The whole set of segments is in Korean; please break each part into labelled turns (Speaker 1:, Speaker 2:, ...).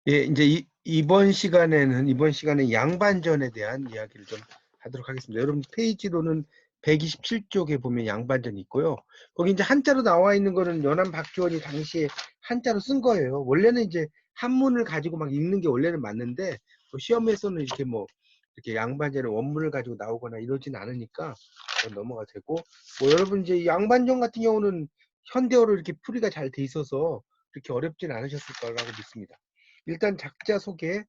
Speaker 1: 예, 이제 이번 시간에 양반전에 대한 이야기를 좀 하도록 하겠습니다. 여러분 페이지로는 127쪽에 보면 양반전이 있고요. 거기 이제 한자로 나와 있는 거는 연암 박지원이 당시에 한자로 쓴 거예요. 원래는 이제 한문을 가지고 막 읽는 게 원래는 맞는데 시험에서는 이렇게 양반전의 원문을 가지고 나오거나 이러진 않으니까 넘어가 되고, 뭐 여러분 이제 양반전 같은 경우는 현대어로 이렇게 풀이가 잘 돼 있어서 그렇게 어렵진 않으셨을 거라고 믿습니다. 일단 작자 소개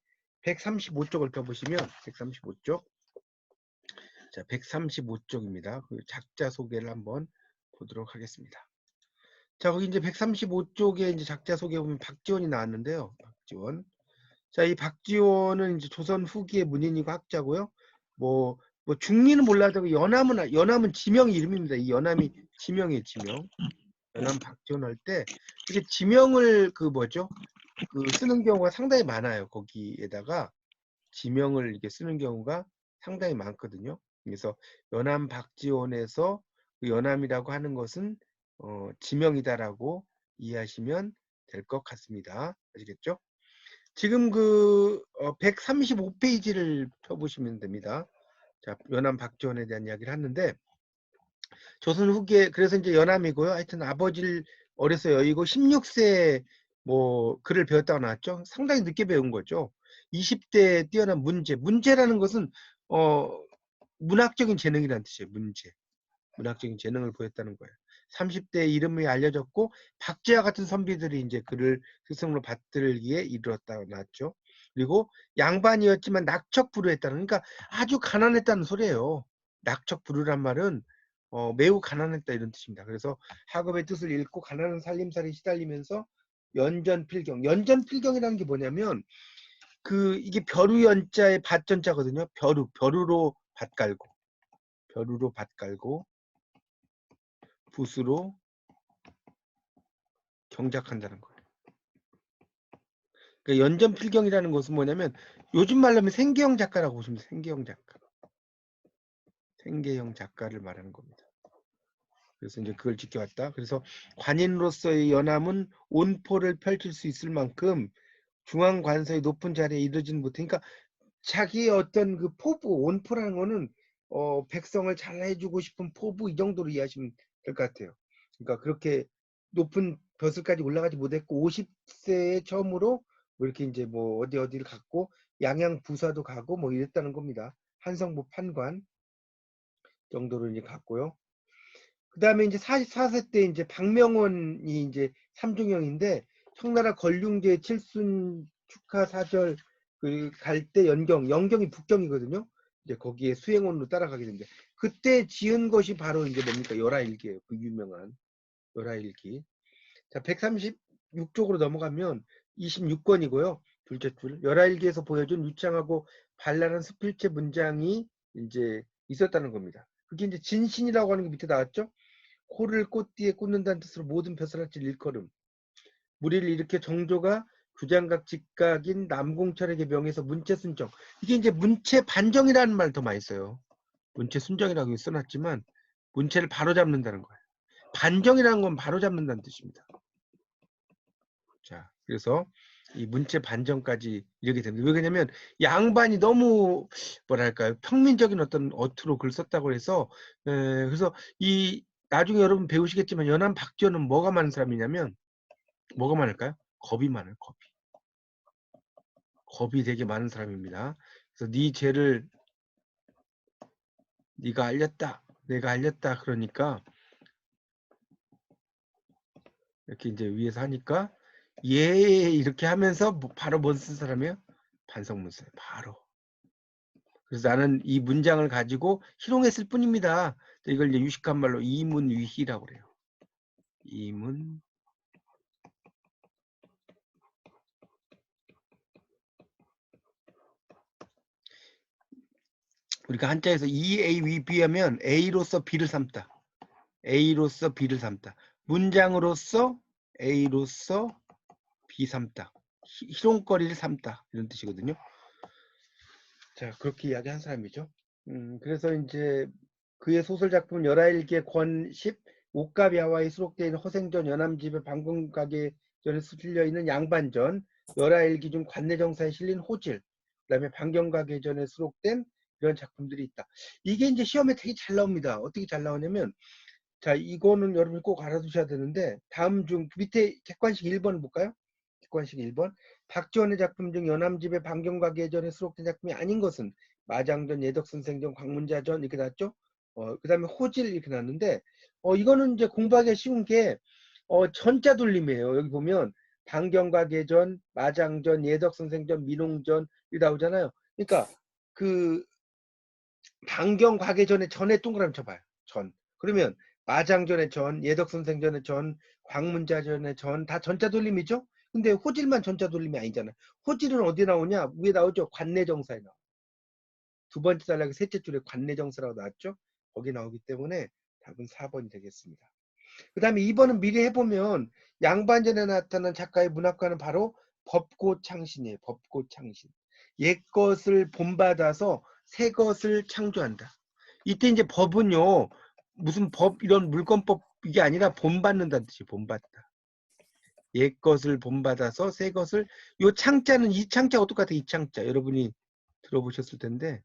Speaker 1: 135쪽을 펴보시면 135쪽. 자, 135쪽입니다. 그 작자 소개를 한번 보도록 하겠습니다. 자, 거기 이제 135쪽에 이제 작자 소개 보면 박지원이 나왔는데요. 박지원. 자, 이 박지원은 이제 조선 후기의 문인이고 학자고요. 뭐 중리는 몰라도 연암은 지명 이름입니다. 이 연암이 지명이에요, 지명. 연암 박지원 할 때 이게 지명을 쓰는 경우가 상당히 많아요. 거기에다가 지명을 이렇게 쓰는 경우가 상당히 많거든요. 그래서 연암 박지원에서 그 연암이라고 하는 것은 지명이다라고 이해하시면 될 것 같습니다. 아시겠죠? 지금 135페이지를 펴보시면 됩니다. 자, 연암 박지원에 대한 이야기를 하는데, 조선 후기에 그래서 이제 연암이고요. 하여튼 아버지를 어려서 여의고 16세 뭐 글을 배웠다고 나왔죠. 상당히 늦게 배운 거죠. 20대에 뛰어난 문제라는 것은 문학적인 재능이라는 뜻이에요. 문학적인 재능을 보였다는 거예요. 30대 이름이 알려졌고 박제와 같은 선비들이 이제 그를 스승으로 받들기에 이르렀다고 나왔죠. 그리고 양반이었지만 낙척부르했다는, 그러니까 아주 가난했다는 소리예요. 낙척부르란 말은 매우 가난했다 이런 뜻입니다. 그래서 학업의 뜻을 잃고 가난한 살림살이 시달리면서 연전필경이라는 게 뭐냐면 이게 벼루연자의 밭전자거든요. 벼루로 밭 깔고 붓으로 경작한다는 거예요. 그러니까 연전필경이라는 것은 뭐냐면 요즘 말로 하면 생계형 작가라고 보시면 돼요. 생계형 작가를 말하는 겁니다. 그래서 이제 그걸 지켜왔다. 그래서 관인으로서의 연함은 온포를 펼칠 수 있을 만큼 중앙 관서의 높은 자리에 이르지는 못해. 그러니까 자기의 어떤 그 포부, 온포라는 거는 백성을 잘 해주고 싶은 포부, 이 정도로 이해하시면 될 것 같아요. 그러니까 그렇게 높은 벼슬까지 올라가지 못했고 50세에 처음으로 뭐 이렇게 이제 뭐 어디를 갔고 양양 부사도 가고 뭐 이랬다는 겁니다. 한성부 판관 정도로 이제 갔고요. 그 다음에 이제 44세 때 이제 박명원이 이제 삼중형인데 청나라 걸륭제 칠순 축하 사절 갈 때 영경이 북경이거든요. 이제 거기에 수행원으로 따라가게 되는데 그때 지은 것이 바로 이제 뭡니까? 열하일기예요. 그 유명한 열하일기. 자, 136쪽으로 넘어가면 26권이고요. 둘째 줄. 열하일기에서 보여준 유창하고 발랄한 수필체 문장이 이제 있었다는 겁니다. 그게 이제 진신이라고 하는 게 밑에 나왔죠? 코를 꽃뒤에 꽂는다는 뜻으로 모든 벼슬아치 일컬음. 무리를 일으켜 정조가 규장각 직각인 남공철에게 명해서 문체순정. 이게 이제 문체반정이라는 말 더 많이 써요. 문체순정이라고 써놨지만 문체를 바로잡는다는 거예요. 반정이라는 건 바로잡는다는 뜻입니다. 자, 그래서 이 문체 반정까지 이렇게 됩니다. 왜 그러냐면 양반이 너무 뭐랄까요, 평민적인 어떤 어투로 글 썼다고 해서 그래서 이 나중에 여러분 배우시겠지만 연암 박지원은 뭐가 많은 사람이냐면 뭐가 많을까요? 겁이 많아요. 겁이 되게 많은 사람입니다. 그래서 네 죄를 네가 알렸다, 내가 알렸다 그러니까 이렇게 이제 위에서 하니까 예 이렇게 하면서 바로 뭐 쓴 사람이에요? 반성문서예요. 바로. 그래서 나는 이 문장을 가지고 희롱했을 뿐입니다. 이걸 이제 유식한 말로 이문위희라고 그래요. 이문. 우리가 한자에서 EAWB 하면 A로서 B를 삼다. A로서 B를 삼다. 문장으로서 A로서 B 삼다. 희롱거리를 삼다. 이런 뜻이거든요. 자, 그렇게 이야기한 사람이죠. 그래서 이제 그의 소설 작품 열하일기의 권 10, 옥가야화에 수록되어 있는 허생전 연암집의 방공가게 실려 있는 양반전, 열하일기 중 관내정사에 실린 호질, 그다음에 반경과계전에 수록된 이런 작품들이 있다. 이게 이제 시험에 되게 잘 나옵니다. 어떻게 잘 나오냐면, 자, 이거는 여러분이 꼭 알아두셔야 되는데, 다음 중 밑에 객관식 1번 볼까요? 객관식 1번. 박지원의 작품 중 연암집의 반경과계전에 수록된 작품이 아닌 것은 마장전, 예덕선생전, 광문자전 이렇게 나왔죠. 그 다음에 호질 이렇게 나왔는데, 이거는 이제 공부하기가 쉬운 게, 전자 돌림이에요. 여기 보면 반경과계전, 마장전, 예덕선생전, 민홍전 이렇게 나오잖아요. 그러니까 그 반경과계전의 전에 동그라미 쳐봐요. 전. 그러면 마장전의 전, 예덕선생전의 전, 광문자전의 전 다 전자 돌림이죠. 근데 호질만 전자 돌림이 아니잖아요. 호질은 어디 나오냐? 위에 나오죠. 관내정사에 나와. 두 번째 단락의 셋째 줄에 관내정사라고 나왔죠. 거기 나오기 때문에 답은 4번이 되겠습니다. 그 다음에 2번은 미리 해보면 양반전에 나타난 작가의 문학과는 바로 법고창신이에요. 법고창신. 옛 것을 본받아서 새 것을 창조한다. 이때 이제 법은요, 무슨 법 이런 물권법 이게 아니라 본받는다는 뜻이 본받다. 옛 것을 본받아서 새 것을, 요 창자는 이 창자가 똑같아. 이 창자 여러분이 들어보셨을 텐데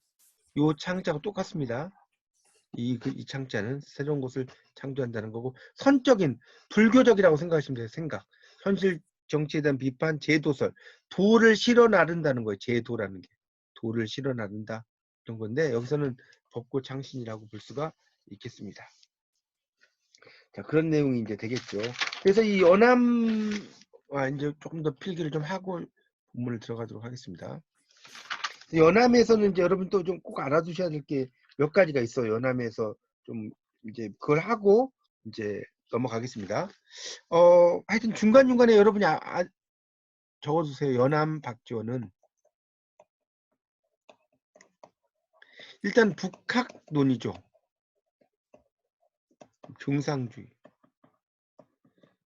Speaker 1: 요 창자가 똑같습니다. 이 창자는 새로운 것을 창조한다는 거고, 선적인 불교적이라고 생각하시면 돼요. 생각. 현실 정치에 대한 비판, 제도설. 도를 실어 나른다는 거예요. 제도라는 게. 도를 실어 나른다. 이런 건데 여기서는 법고창신이라고 볼 수가 있겠습니다. 자, 그런 내용이 이제 되겠죠. 그래서 이 연암, 이제 조금 더 필기를 좀 하고 본문을 들어가도록 하겠습니다. 연암에서는 이제 여러분 또 좀 꼭 알아두셔야 될 게 몇 가지가 있어요. 연암에서 좀 이제 그걸 하고 이제 넘어가겠습니다. 하여튼 중간중간에 여러분이 적어주세요. 연암 박지원은 일단 북학론이죠. 중상주의.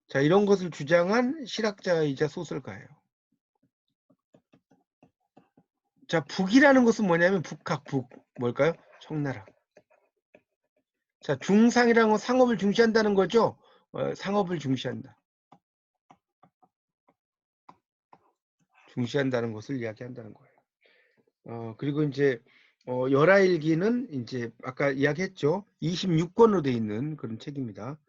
Speaker 1: 자, 이런 것을 주장한 실학자이자 소설가예요. 자, 북이라는 것은 뭐냐면 북학, 뭘까요? 청나라. 자, 중상이라는 건 상업을 중시한다는 거죠. 상업을 중시한다. 중시한다는 것을 이야기한다는 거예요. 그리고 이제 열하일기는 이제 아까 이야기했죠. 26권으로 되어 있는 그런 책입니다.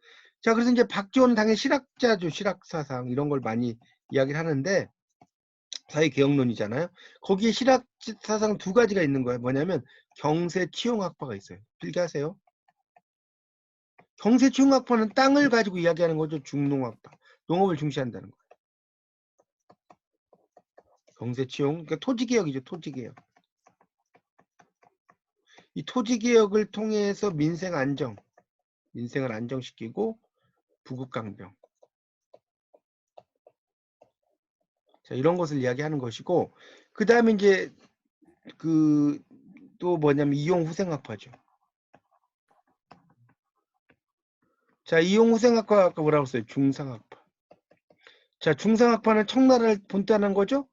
Speaker 1: 자, 그래서 이제 박지원은 당연히 실학자죠. 실학사상 이런 걸 많이 이야기를 하는데 사회개혁론이잖아요. 거기에 실학사상 두 가지가 있는 거예요. 뭐냐면 경세치용학파가 있어요. 필기하세요. 경세치용학파는 땅을 가지고 이야기하는 거죠. 중농학파. 농업을 중시한다는 거예요. 경세치용, 그러니까 토지개혁이죠. 토지개혁. 이 토지개혁을 통해서 민생을 안정시키고 부국강병. 자, 이런 것을 이야기하는 것이고, 그 다음에 이제 또 뭐냐면 이용후생학파죠. 자, 이용후생학파 아까 뭐라고 했어요? 중상학파. 자, 중상학파는 청나라를 본따는 거죠?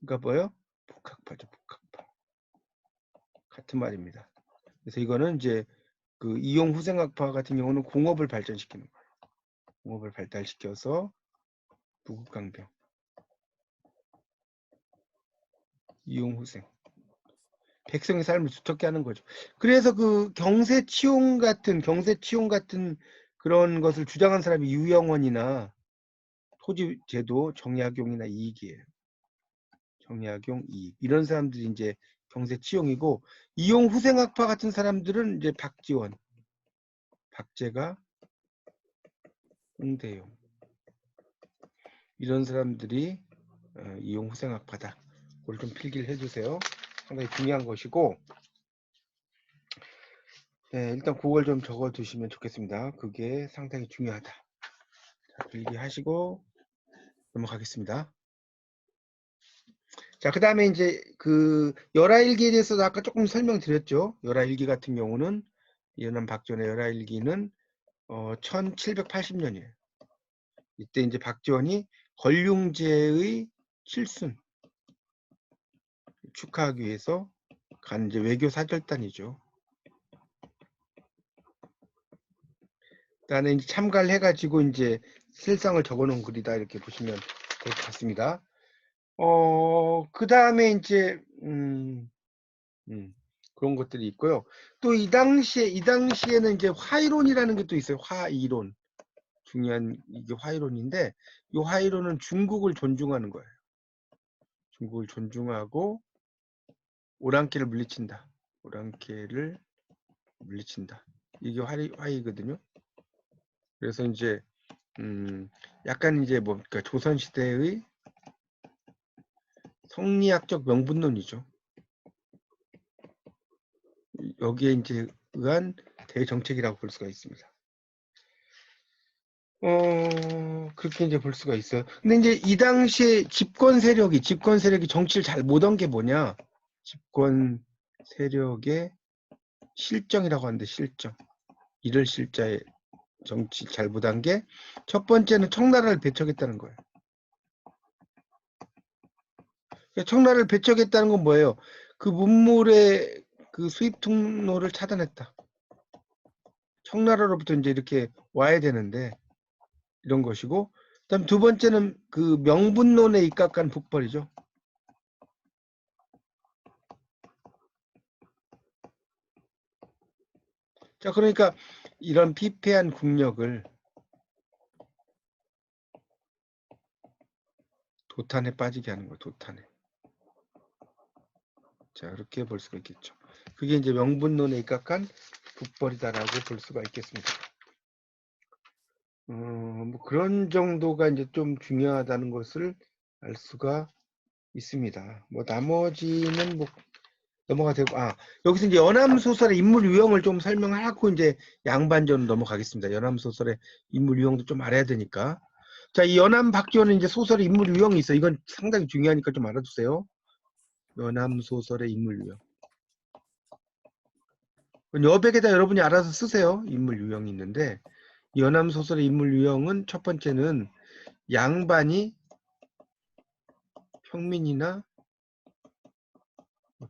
Speaker 1: 그러니까 뭐예요? 북학파죠. 북학파. 같은 말입니다. 그래서 이거는 이제 그 이용후생학파 같은 경우는 공업을 발전시키는 거예요. 공업을 발달시켜서 부국강병. 이용후생. 백성의 삶을 두텁게 하는 거죠. 그래서 그 경세치용 같은 그런 것을 주장한 사람이 유영원이나 토지제도 정약용이나 이익이에요. 정약용, 이익. 이런 사람들이 이제 경세치용이고, 이용후생학파 같은 사람들은 이제 박지원, 박제가, 홍대용. 이런 사람들이 이용후생학파다. 그걸 좀 필기를 해주세요. 상당히 중요한 것이고, 네, 일단 그걸 좀 적어 두시면 좋겠습니다. 그게 상당히 중요하다. 자, 필기하시고 넘어가겠습니다. 자, 그 다음에 이제 그 열하일기에 대해서도 아까 조금 설명드렸죠. 열하일기 같은 경우는 연암 박지원의 열하일기는 1780년이에요. 이때 이제 박지원이 권륭제의 칠순 축하하기 위해서 간 이제 외교 사절단이죠. 그다음에 이제 참가를 해가지고 이제 실상을 적어놓은 글이다 이렇게 보시면 될 것 같습니다. 그 다음에 이제 그런 것들이 있고요. 또 이 당시에는 이제 화이론이라는 게 또 있어요. 화이론. 중요한 이게 화이론인데 이 화이론은 중국을 존중하는 거예요. 중국을 존중하고 오랑캐를 물리친다. 오랑캐를 물리친다. 이게 화이거든요. 그래서 이제 약간 이제 뭐 그러니까 조선 시대의 성리학적 명분론이죠. 여기에 이제 의한 대정책이라고 볼 수가 있습니다. 그렇게 이제 볼 수가 있어요. 근데 이제 이 당시에 집권 세력이 정치를 잘 못한 게 뭐냐? 집권 세력의 실정이라고 하는데 실정. 이를 실자의 정치 잘 못한 게 첫 번째는 청나라를 배척했다는 거예요. 청나라를 배척했다는 건 뭐예요? 그 문물의 그 수입 통로를 차단했다. 청나라로부터 이제 이렇게 와야 되는데 이런 것이고, 그다음 두 번째는 그 명분론에 입각한 북벌이죠. 자, 그러니까 이런 피폐한 국력을 도탄에 빠지게 하는 거예요. 도탄에. 자, 이렇게 볼 수가 있겠죠. 그게 이제 명분론에 입각한 북벌이다라고 볼 수가 있겠습니다. 뭐 그런 정도가 이제 좀 중요하다는 것을 알 수가 있습니다. 뭐 나머지는 뭐 넘어가 되고, 여기서 이제 연암소설의 인물 유형을 좀 설명을 하고 이제 양반전으로 넘어가겠습니다. 연암소설의 인물 유형도 좀 알아야 되니까. 자, 이 연암박지원은 이제 소설의 인물 유형이 있어요. 이건 상당히 중요하니까 좀 알아두세요. 연암소설의 인물 유형. 여백에다 여러분이 알아서 쓰세요. 인물 유형이 있는데, 연암소설의 인물 유형은 첫 번째는 양반이 평민이나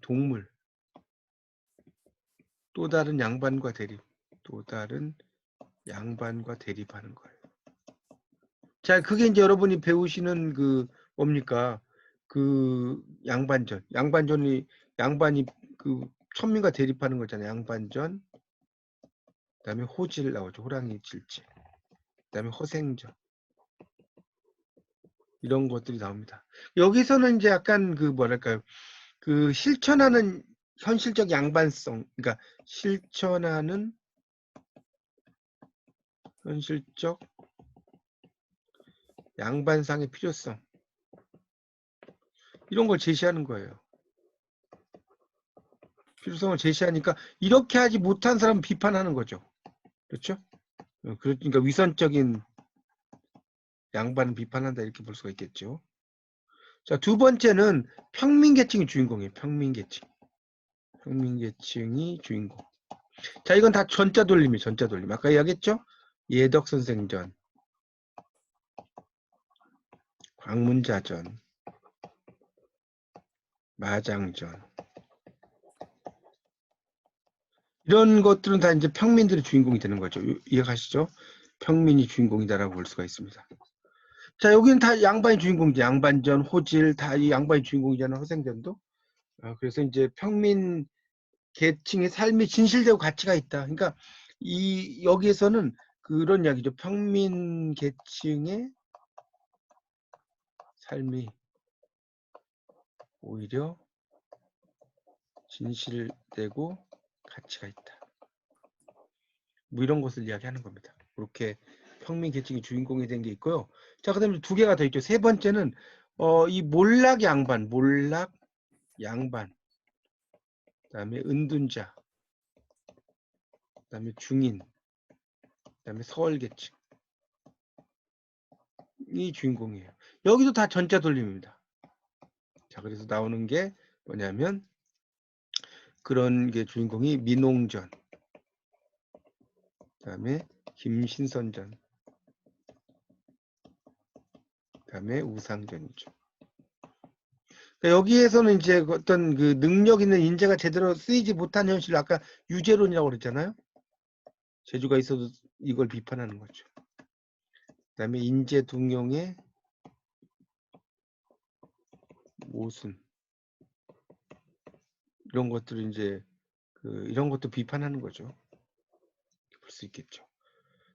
Speaker 1: 동물, 또 다른 양반과 대립하는 거예요. 자, 그게 이제 여러분이 배우시는 그 뭡니까? 그 양반전이 그 천민과 대립하는 거잖아요. 양반전. 그다음에 호질 나오죠. 호랑이 질지. 그다음에 허생전. 이런 것들이 나옵니다. 여기서는 이제 약간 그 뭐랄까요? 그 실천하는 현실적 양반성, 그러니까 실천하는 현실적 양반상의 필요성, 이런 걸 제시하는 거예요. 필요성을 제시하니까 이렇게 하지 못한 사람 비판하는 거죠. 그렇죠? 그러니까 위선적인 양반을 비판한다 이렇게 볼 수가 있겠죠. 자, 두 번째는 평민계층이 주인공이에요. 평민계층이 주인공. 자, 이건 다 전자 돌림이에요. 전자 돌림. 아까 이야기했죠? 예덕선생전, 광문자전, 마장전. 이런 것들은 다 이제 평민들의 주인공이 되는 거죠. 이해가시죠? 평민이 주인공이다라고 볼 수가 있습니다. 자, 여기는 다 양반이 주인공이죠. 양반전, 호질, 다 이 양반이 주인공이잖아. 허생전도. 그래서 이제 평민 계층의 삶이 진실되고 가치가 있다. 그러니까 여기에서는 그런 이야기죠. 평민 계층의 삶이 오히려 진실되고 가치가 있다. 뭐 이런 것을 이야기하는 겁니다. 그렇게 평민 계층이 주인공이 된 게 있고요. 자, 그다음에 두 개가 더 있죠. 세 번째는 이 몰락 양반, 그다음에 은둔자, 그다음에 중인, 그다음에 서울 계층이 주인공이에요. 여기도 다 전자 돌림입니다. 자, 그래서 나오는 게 뭐냐면 그런 게 주인공이 민홍전, 그다음에 김신선전, 그다음에 우상전이죠. 그러니까 여기에서는 이제 어떤 그 능력 있는 인재가 제대로 쓰이지 못한 현실을 아까 유죄론이라고 그랬잖아요. 재주가 있어도 이걸 비판하는 거죠. 그다음에 인재동용의 모순 이런 것들을 이제 이런 것도 비판하는 거죠. 볼 수 있겠죠.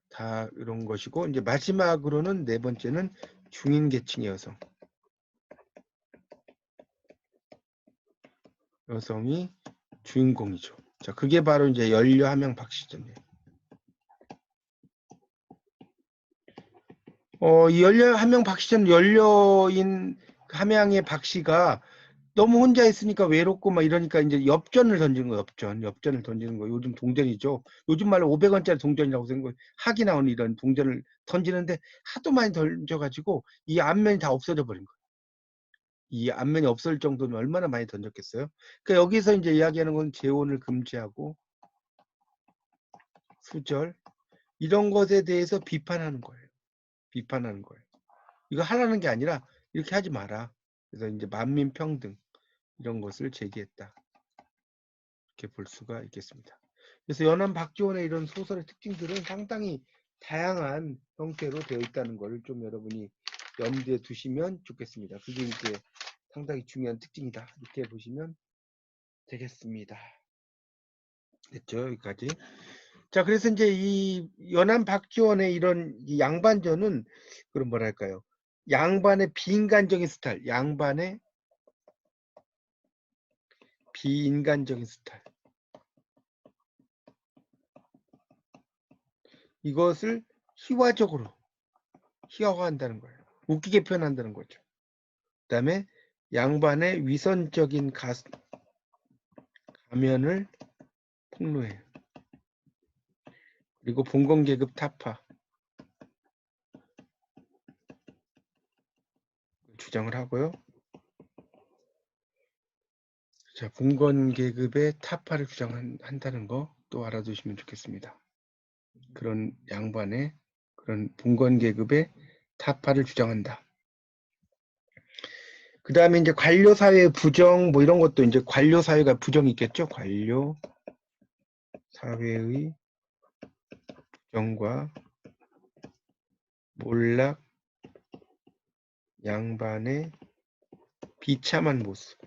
Speaker 1: 다 이런 것이고 이제 마지막으로는 네 번째는 중인계층의 여성. 여성이 주인공이죠. 자, 그게 바로 이제 연려 함양 박씨전이에요. 이 연려 함양 박씨전 연려인 함양의 박씨가 너무 혼자 있으니까 외롭고 막 이러니까 이제 엽전을 던지는 거예요. 엽전을 던지는 거예요. 요즘 동전이죠. 요즘 말로 500원짜리 동전이라고 생각해요. 학이 나오는 이런 동전을 던지는데 하도 많이 던져가지고 이 앞면이 다 없어져 버린 거예요. 이 앞면이 없을 정도면 얼마나 많이 던졌겠어요. 그러니까 여기서 이제 이야기하는 건 재혼을 금지하고 수절 이런 것에 대해서 비판하는 거예요. 비판하는 거예요. 이거 하라는 게 아니라 이렇게 하지 마라. 그래서 이제 만민평등 이런 것을 제기했다. 이렇게 볼 수가 있겠습니다. 그래서 연암 박지원의 이런 소설의 특징들은 상당히 다양한 형태로 되어 있다는 것을 좀 여러분이 염두에 두시면 좋겠습니다. 그게 이제 상당히 중요한 특징이다. 이렇게 보시면 되겠습니다. 됐죠? 여기까지. 자, 그래서 이제 이 연암 박지원의 이런 이 양반전은 그런 뭐랄까요? 양반의 비인간적인 스타일, 양반의 비인간적인 스타일. 이것을 희화적으로 희화화한다는 거예요. 웃기게 표현한다는 거죠. 그 다음에 양반의 위선적인 가면을 폭로해요. 그리고 봉건계급 타파 주장을 하고요. 자, 봉건계급의 타파를 주장한다는 거 또 알아두시면 좋겠습니다. 그런 양반의 그런 봉건계급의 타파를 주장한다. 그 다음에 이제 관료사회의 부정 뭐 이런 것도 이제 관료사회가 부정이 있겠죠. 관료사회의 부정과 몰락 양반의 비참한 모습.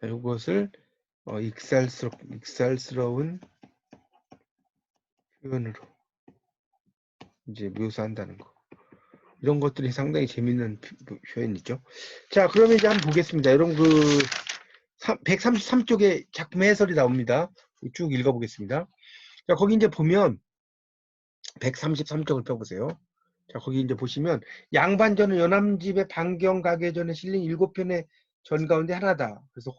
Speaker 1: 자, 이것을 익살스러운 표현으로 이제 묘사한다는 거. 이런 것들이 상당히 재밌는 표현이죠. 자, 그러면 이제 한번 보겠습니다. 여러분 133쪽에 작품 해설이 나옵니다. 쭉 읽어보겠습니다. 자, 거기 이제 보면 133쪽을 펴보세요. 자, 거기 이제 보시면 양반전은 연암집의 반경가계전에 실린 7편의 전 가운데 하나다. 그래서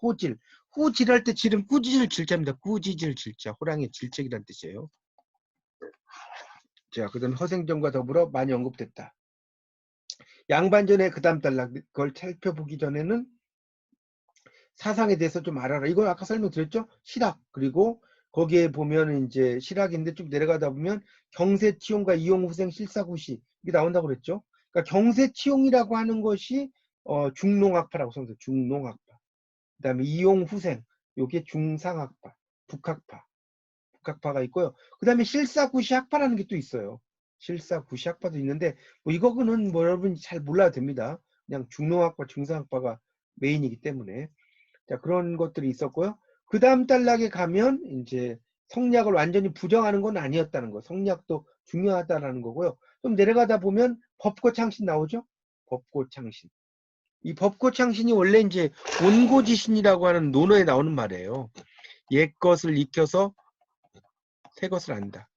Speaker 1: 호질할 때 질은 꾸짖을 질자입니다. 꾸짖을 질자, 호랑이 질책이란 뜻이에요. 자, 그다음 허생전과 더불어 많이 언급됐다. 양반전의 그 다음 단락 그걸 살펴보기 전에는 사상에 대해서 좀 알아라. 이거 아까 설명드렸죠? 실학. 그리고 거기에 보면 이제 실학인데 쭉 내려가다 보면 경세치용과 이용후생 실사구시 이게 나온다고 그랬죠? 그러니까 경세치용이라고 하는 것이 중농학파라고 써요. 중농학파. 그다음에 이용후생 요게 중상학파, 북학파가 있고요. 그다음에 실사구시 학파라는 게 또 있어요. 실사구시 학파도 있는데 뭐 이거는 뭐 여러분이 잘 몰라도 됩니다. 그냥 중농학파, 중상학파가 메인이기 때문에. 자, 그런 것들이 있었고요. 그 다음 단락에 가면 이제 성리학을 완전히 부정하는 건 아니었다는 거. 성리학도 중요하다라는 거고요. 좀 내려가다 보면 법고창신 나오죠? 법고창신. 이 법고창신이 원래 이제 온고지신이라고 하는 논어에 나오는 말이에요. 옛 것을 익혀서 새 것을 안다.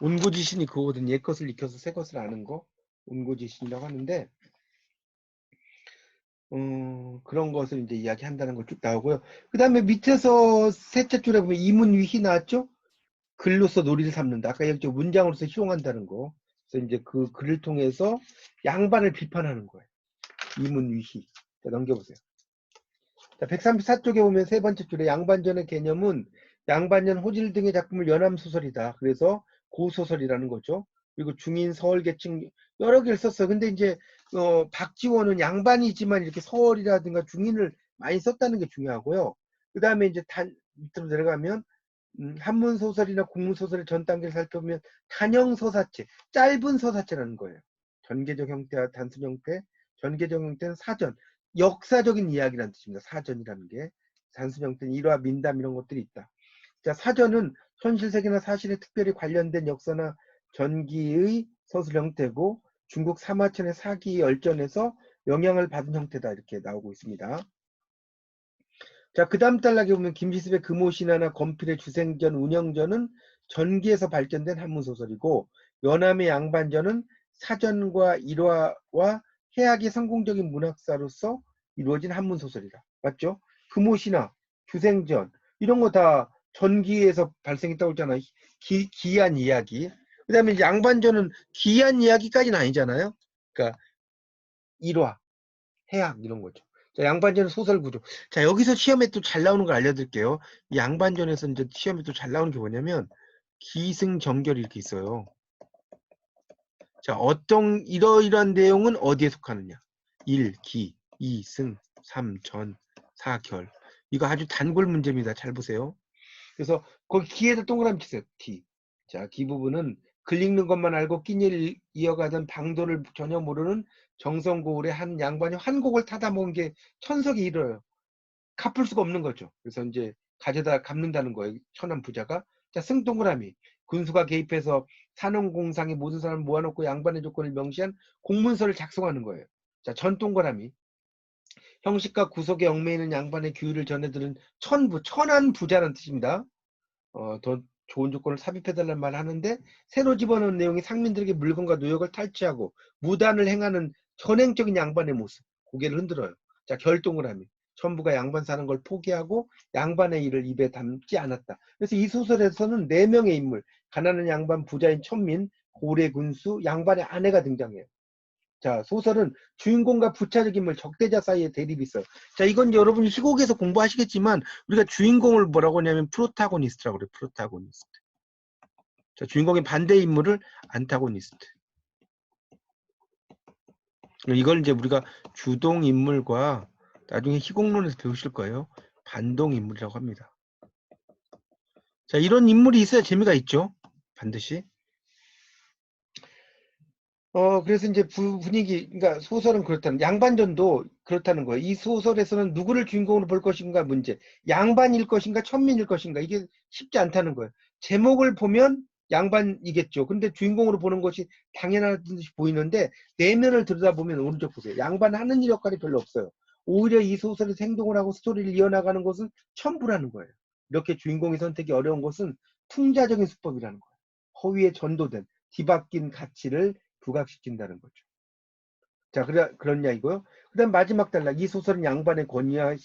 Speaker 1: 온고지신이 그거거든. 옛 것을 익혀서 새 것을 아는 거. 온고지신이라고 하는데 그런 것을 이제 이야기한다는 걸 쭉 나오고요. 그 다음에 밑에서 셋째 줄에 보면 이문위희 나왔죠? 글로서 놀이를 삼는다. 아까 여기 문장으로서 희롱한다는 거. 그래서 이제 그 글을 통해서 양반을 비판하는 거예요. 이문위희. 자, 넘겨보세요. 자, 134쪽에 보면 세 번째 줄에 양반전의 개념은 양반전 호질 등의 작품을 연암소설이다. 그래서 고소설이라는 거죠. 그리고 중인 서얼계층 여러 개를 썼어요. 근데 이제 박지원은 양반이지만 이렇게 서얼이라든가 중인을 많이 썼다는 게 중요하고요. 그 다음에 이제 밑으로 내려가면 한문 소설이나 국문 소설의 전 단계를 살펴보면 단형 서사체, 짧은 서사체라는 거예요. 전개적 형태와 단순 형태, 전개적 형태는 사전, 역사적인 이야기라는 뜻입니다. 사전이라는 게. 단순 형태는 일화, 민담 이런 것들이 있다. 자, 사전은 현실 세계나 사실에 특별히 관련된 역사나 전기의 서술 형태고 중국 사마천의 사기 열전에서 영향을 받은 형태다 이렇게 나오고 있습니다. 자, 그 다음 단락에 보면 김지습의 금오신화나 건필의 주생전, 운영전은 전기에서 발전된 한문소설이고 연암의 양반전은 사전과 일화와 해학의 성공적인 문학사로서 이루어진 한문소설이다. 맞죠? 금오신화, 주생전 이런 거 다 전기에서 발생했다고 했잖아요. 기이한 이야기. 그 다음에 양반전은 기이한 이야기까지는 아니잖아요. 그러니까 일화, 해학 이런 거죠. 자, 양반전은 소설 구조. 자, 여기서 시험에 또 잘 나오는 걸 알려드릴게요. 이 양반전에서 이제 시험에 또 잘 나오는 게 뭐냐면 기승전결이 이렇게 있어요. 자, 어떤 이러이러한 내용은 어디에 속하느냐? 1, 기, 2, 승, 3, 전, 4, 결. 이거 아주 단골 문제입니다. 잘 보세요. 그래서 거기 기에다 동그라미 치세요. 기. 자, 기 부분은 글 읽는 것만 알고 끼니를 이어가던 방도를 전혀 모르는 정성고울의 한 양반이 한 곡을 타다 먹은 게 천석이 이뤄요. 갚을 수가 없는 거죠. 그래서 이제 가져다 갚는다는 거예요. 천한 부자가. 자, 승 동그라미. 군수가 개입해서 산업공상의 모든 사람을 모아놓고 양반의 조건을 명시한 공문서를 작성하는 거예요. 자, 전 동그라미. 형식과 구속에 얽매이는 양반의 규율을 전해들은 천부, 천한 부자라는 뜻입니다. 더 좋은 조건을 삽입해달라는 말을 하는데 새로 집어넣은 내용이 상민들에게 물건과 노역을 탈취하고 무단을 행하는 전행적인 양반의 모습. 고개를 흔들어요. 자, 결동을 하면 천부가 양반 사는 걸 포기하고 양반의 일을 입에 담지 않았다. 그래서 이 소설에서는 4명의 인물, 가난한 양반, 부자인 천민, 고래 군수, 양반의 아내가 등장해요. 자, 소설은 주인공과 부차적 인물, 적대자 사이에 대립이 있어요. 자, 이건 여러분이 희곡에서 공부하시겠지만 우리가 주인공을 뭐라고 하냐면 프로타고니스트라고 그래요. 프로타고니스트. 자, 주인공의 반대 인물을 안타고니스트. 이걸 이제 우리가 주동 인물과 나중에 희곡론에서 배우실 거예요. 반동 인물이라고 합니다. 자, 이런 인물이 있어야 재미가 있죠. 반드시. 그래서 이제 분위기, 그러니까 소설은 그렇다는, 양반전도 그렇다는 거예요. 이 소설에서는 누구를 주인공으로 볼 것인가 문제. 양반일 것인가, 천민일 것인가. 이게 쉽지 않다는 거예요. 제목을 보면 양반이겠죠. 근데 주인공으로 보는 것이 당연한 듯이 보이는데, 내면을 들여다보면 오른쪽 보세요. 양반 하는 일 역할이 별로 없어요. 오히려 이 소설에서 행동을 하고 스토리를 이어나가는 것은 첨부라는 거예요. 이렇게 주인공의 선택이 어려운 것은 풍자적인 수법이라는 거예요. 허위에 전도된, 뒤바뀐 가치를 부각시킨다는 거죠. 자, 그렇냐 이거요. 그 다음 마지막 단락. 이 소설은 양반의 권위와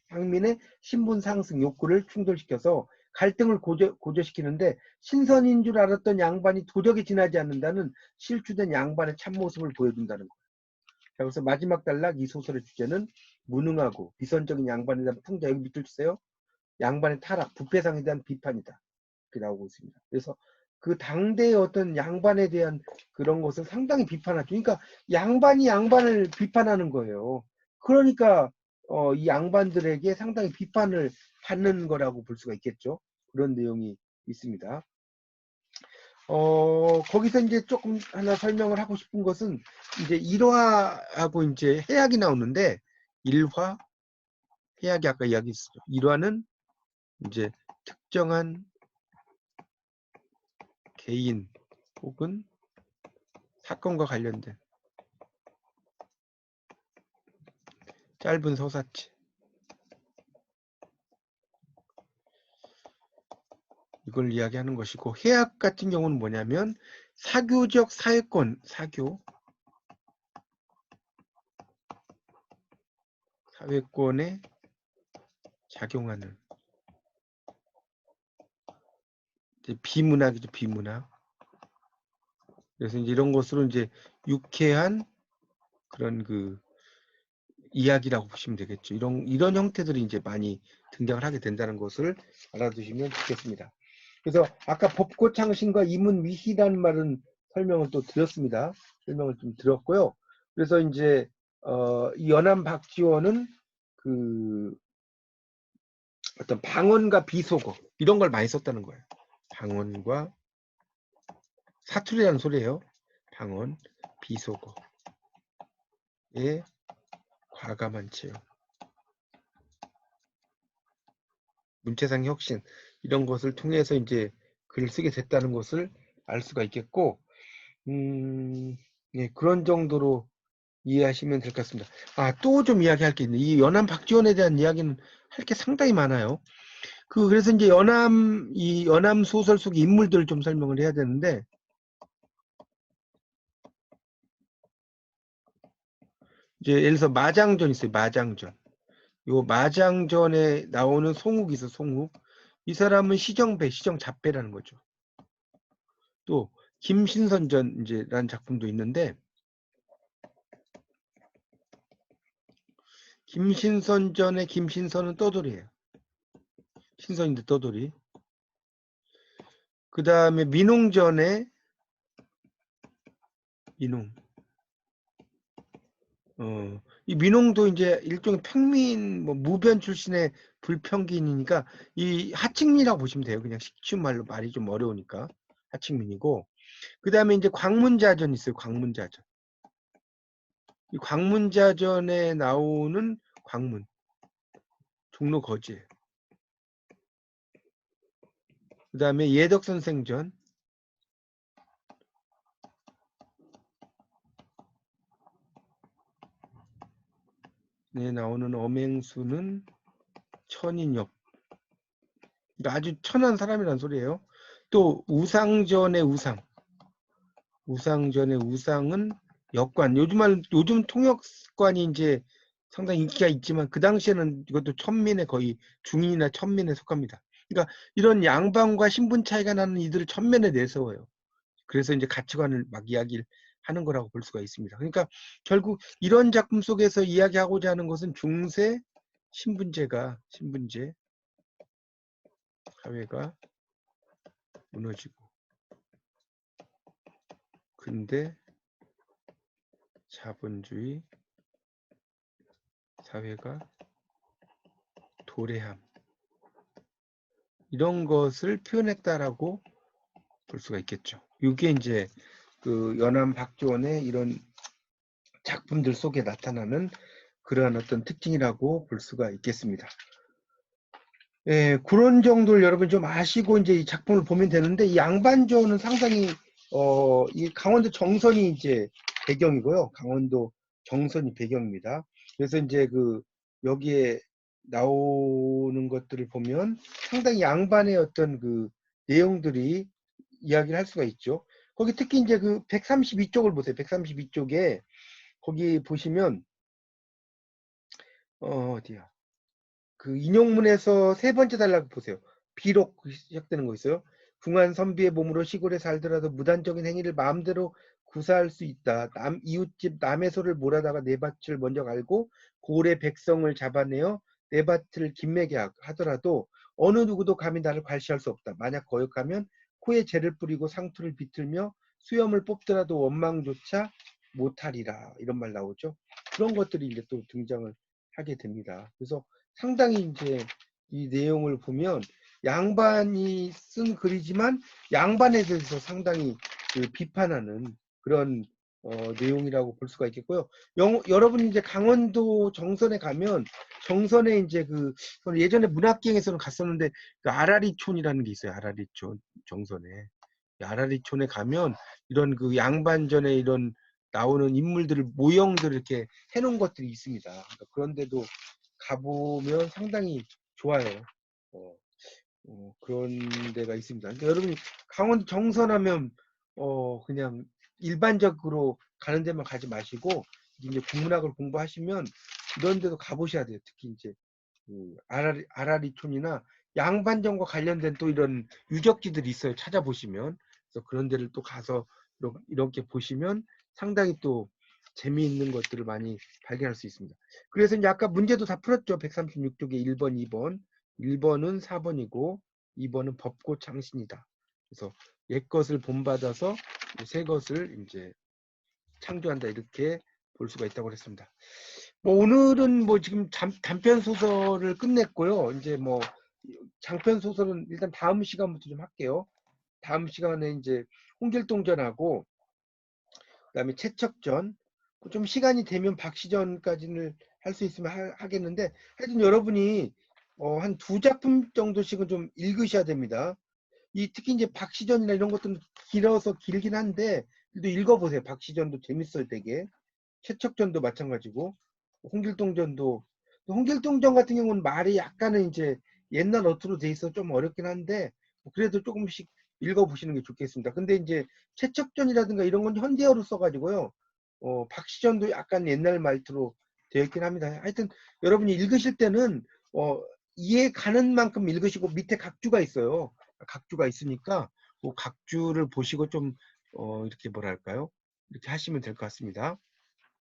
Speaker 1: 상민의 신분 상승 욕구를 충돌시켜서 갈등을 고조시키는데 신선인 줄 알았던 양반이 도적에 지나지 않는다는 실추된 양반의 참모습을 보여준다는 거예요. 자, 그래서 마지막 단락. 이 소설의 주제는 무능하고 비선적인 양반에 대한 풍자. 여기 밑줄 치세요. 양반의 타락, 부패상에 대한 비판이다. 이렇게 나오고 있습니다. 그래서 그 당대의 어떤 양반에 대한 그런 것을 상당히 비판하죠. 그러니까 양반이 양반을 비판하는 거예요. 그러니까 이 양반들에게 상당히 비판을 받는 거라고 볼 수가 있겠죠. 그런 내용이 있습니다. 거기서 이제 조금 하나 설명을 하고 싶은 것은 이제 일화하고 이제 해학이 나오는데 일화, 해학이 아까 이야기했었죠. 일화는 이제 특정한 개인 혹은 사건과 관련된 짧은 서사체. 이걸 이야기하는 것이고 해학 같은 경우는 뭐냐면 사교적 사회권, 사회권에 작용하는 이제 비문학이죠, 비문학. 그래서 이제 이런 것으로 이제 유쾌한 그런 그 이야기라고 보시면 되겠죠. 이런 형태들이 이제 많이 등장을 하게 된다는 것을 알아두시면 좋겠습니다. 그래서 아까 법고창신과 이문위희라는 말은 설명을 또 드렸습니다. 설명을 좀 드렸고요. 그래서 이제 이 연암 박지원은 그 어떤 방언과 비속어 이런 걸 많이 썼다는 거예요. 방언과 사투리라는 소리예요. 방언, 비속어의 과감한 채용, 문체상 혁신 이런 것을 통해서 이제 글을 쓰게 됐다는 것을 알 수가 있겠고, 예, 그런 정도로 이해하시면 될 것 같습니다. 또 좀 이야기할 게 있네. 이 연암 박지원에 대한 이야기는 할 게 상당히 많아요. 그래서 이제 이 연암 소설 속 인물들을 좀 설명을 해야 되는데, 이제 예를 들어서 마장전 있어요. 마장전. 요 마장전에 나오는 송욱이 있어. 송욱. 이 사람은 시정자배라는 거죠. 또 김신선전 이제라는 작품도 있는데, 김신선전의 김신선은 떠돌이에요. 신선인데 떠돌이. 그 다음에 민웅전의 민웅. 이 민홍도 이제 일종의 평민, 무변 출신의 불평기인이니까 이 하층민이라고 보시면 돼요. 그냥 쉬운 말로 말이 좀 어려우니까 하층민이고. 그 다음에 이제 광문자전 있어요. 광문자전. 이 광문자전에 나오는 광문, 종로 거지예요. 그 다음에 예덕선생전에 나오는 엄행수는 천인엽. 그러니까 아주 천한 사람이란 소리예요. 또 우상전의 우상. 우상전의 우상은 역관. 요즘 통역관이 이제 상당히 인기가 있지만 그 당시에는 이것도 천민의 거의 중인이나 천민에 속합니다. 그러니까 이런 양반과 신분 차이가 나는 이들을 천면에 내세워요. 그래서 이제 가치관을 막 이야기를 하는 거라고 볼 수가 있습니다. 그러니까 결국 이런 작품 속에서 이야기하고자 하는 것은 중세 신분제 사회가 무너지고 근대 자본주의 사회가 도래함 이런 것을 표현했다라고 볼 수가 있겠죠. 이게 이제 그 연암 박지원의 이런 작품들 속에 나타나는 그러한 어떤 특징이라고 볼 수가 있겠습니다. 예, 그런 정도를 여러분 좀 아시고 이제 이 작품을 보면 되는데 이 양반조는 상당히 이 강원도 정선이 이제 배경이고요. 강원도 정선이 배경입니다. 그래서 이제 그 여기에 나오는 것들을 보면 상당히 양반의 어떤 그 내용들이 이야기를 할 수가 있죠. 거기 특히 이제 그 132쪽을 보세요. 132쪽에 거기 보시면 어디야? 그 인용문에서 세 번째 단락 보세요. 비록 시작되는 거 있어요. 궁한 선비의 몸으로 시골에 살더라도 무단적인 행위를 마음대로 구사할 수 있다. 이웃집 남의 소를 몰아다가 내 밭을 먼저 갈고 고래 백성을 잡아내어 내 밭을 김매게 하더라도 어느 누구도 감히 나를 괄시할 수 없다. 만약 거역하면 코에 재를 뿌리고 상투를 비틀며 수염을 뽑더라도 원망조차 못하리라. 이런 말 나오죠. 그런 것들이 이제 또 등장을 하게 됩니다. 그래서 상당히 이제 이 내용을 보면 양반이 쓴 글이지만 양반에 대해서 상당히 그 비판하는 그런 내용이라고 볼 수가 있겠고요. 여러분이 이제 강원도 정선에 가면 정선에 이제 그 예전에 문학기행에서는 갔었는데 그 아라리촌이라는 게 있어요. 아라리촌 정선에 아라리촌에 가면 이런 그 양반전에 이런 나오는 인물들을 모형들 이렇게 해놓은 것들이 있습니다. 그러니까 그런데도 가보면 상당히 좋아요. 그런 데가 있습니다. 그러니까 여러분이 강원도 정선하면 그냥 일반적으로 가는 데만 가지 마시고 이제 국문학을 공부하시면 이런 데도 가보셔야 돼요. 특히 이제 그 아라리촌이나 양반전과 관련된 또 이런 유적지들이 있어요. 찾아보시면 그래서 그런 데를 또 가서 이렇게 보시면 상당히 또 재미있는 것들을 많이 발견할 수 있습니다. 그래서 이제 아까 문제도 다 풀었죠. 136쪽에 1번, 2번. 1번은 4번이고 2번은 법고 창신이다. 그래서 옛 것을 본받아서 새 것을 이제 창조한다 이렇게 볼 수가 있다고 했습니다. 오늘은 지금 단편 소설을 끝냈고요. 이제 장편 소설은 일단 다음 시간부터 좀 할게요. 다음 시간에 이제 홍길동전하고 그다음에 채척전, 좀 시간이 되면 박시전까지는 할 수 있으면 하겠는데, 하여튼 여러분이 한 두 작품 정도씩은 좀 읽으셔야 됩니다. 특히 이제 박시전이나 이런 것들은 길어서 길긴 한데 그래도 읽어보세요. 박시전도 재밌어요, 되게. 채척전도 마찬가지고, 홍길동전도. 홍길동전 같은 경우는 말이 약간은 이제 옛날 어투로 돼 있어 좀 어렵긴 한데, 그래도 조금씩 읽어보시는 게 좋겠습니다. 근데 이제 채척전이라든가 이런 건 현대어로 써가지고요. 박시전도 약간 옛날 말투로 되어 있긴 합니다. 하여튼 여러분이 읽으실 때는 이해 가는 만큼 읽으시고, 밑에 각주가 있어요. 각주가 있으니까 그 각주를 보시고 좀 이렇게 뭐랄까요? 이렇게 하시면 될 것 같습니다.